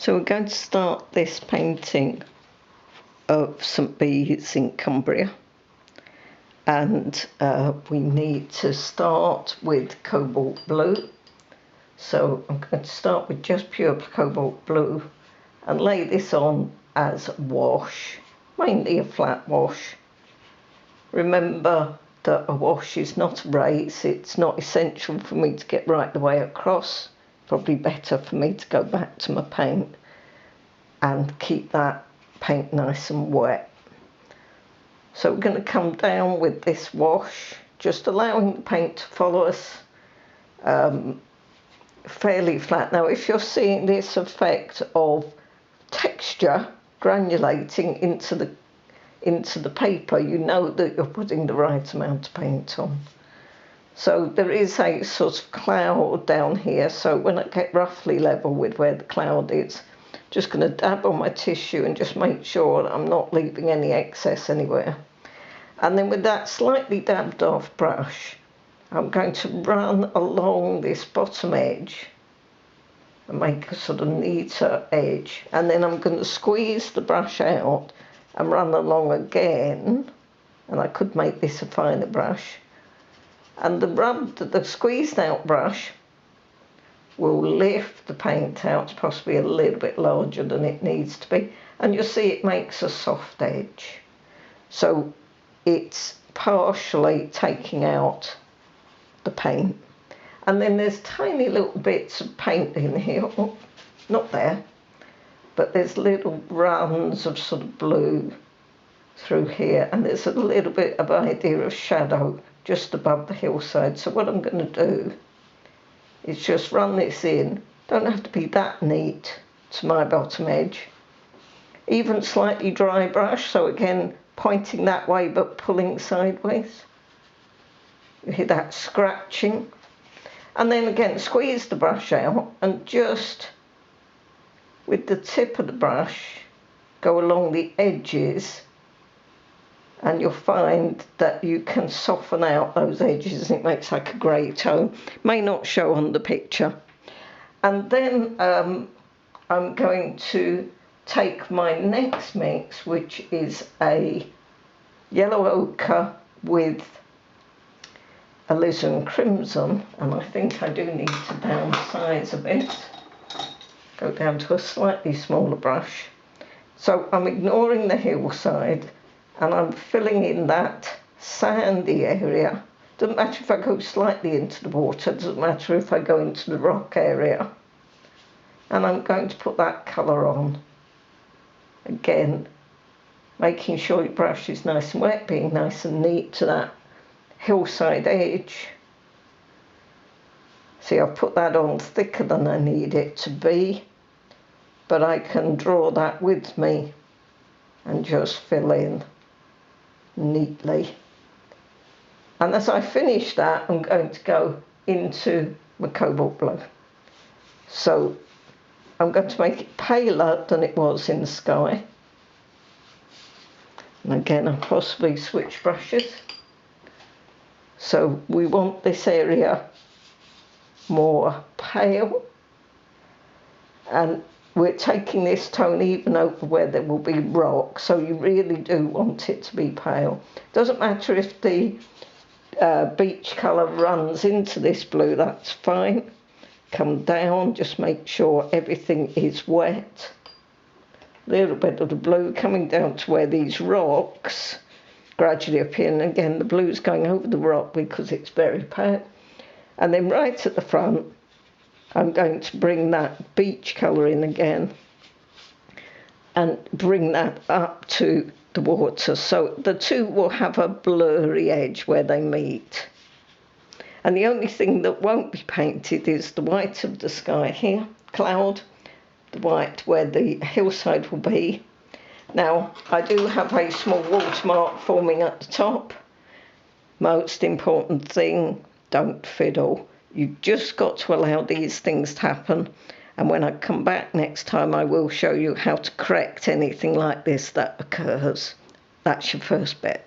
So we're going to start this painting of St Bees in Cumbria, and we need to start with cobalt blue. So I'm going to start with just pure cobalt blue and lay this on as a wash, mainly a flat wash. Remember that a wash is not a raise. It's not essential for me to get right the way across. Probably better for me to go back to my paint and keep that paint nice and wet. So we're going to come down with this wash, just allowing the paint to follow us fairly flat. Now if you're seeing this effect of texture granulating into the paper, you know that you're putting the right amount of paint on. So there is a sort of cloud down here, so when I get roughly level with where the cloud is, just going to dab on my tissue and just make sure that I'm not leaving any excess anywhere. And then with that slightly dabbed off brush, I'm going to run along this bottom edge and make a sort of neater edge. And then I'm going to squeeze the brush out and run along again. And I could make this a finer brush. And the squeezed out brush will lift the paint out, possibly a little bit larger than it needs to be. And you'll see it makes a soft edge. So it's partially taking out the paint. And then there's tiny little bits of paint in here. Oh, not there. But there's little runs of sort of blue through here. And there's a little bit of idea of shadow just above the hillside. So what I'm going to do is just run this in. Don't have to be that neat to my bottom edge. Even slightly dry brush, so again pointing that way but pulling sideways. You hear that scratching. And then again squeeze the brush out and just with the tip of the brush go along the edges, and you'll find that you can soften out those edges and it makes like a grey tone. May not show on the picture. And then I'm going to take my next mix, which is a yellow ochre with alizarin crimson, and I think I do need to downsize a bit. Go down to a slightly smaller brush. So I'm ignoring the hillside and I'm filling in that sandy area. Doesn't matter if I go slightly into the water, doesn't matter if I go into the rock area. And I'm going to put that colour on. Again, making sure your brush is nice and wet, being nice and neat to that hillside edge. See, I've put that on thicker than I need it to be, but I can draw that with me and just fill in neatly. And as I finish that, I'm going to go into my cobalt blue. So I'm going to make it paler than it was in the sky. And again, I'll possibly switch brushes. So we want this area more pale, and we're taking this tone even over where there will be rock, so you really do want it to be pale. Doesn't matter if the beach colour runs into this blue, that's fine. Come down, just make sure everything is wet. A little bit of the blue coming down to where these rocks gradually appear, and again the blue's going over the rock because it's very pale. And then right at the front, I'm going to bring that beach colour in again and bring that up to the water. So the two will have a blurry edge where they meet. And the only thing that won't be painted is the white of the sky here, cloud, the white where the hillside will be. Now, I do have a small watermark forming at the top. Most important thing, don't fiddle. You've just got to allow these things to happen. And when I come back next time, I will show you how to correct anything like this that occurs. That's your first bit.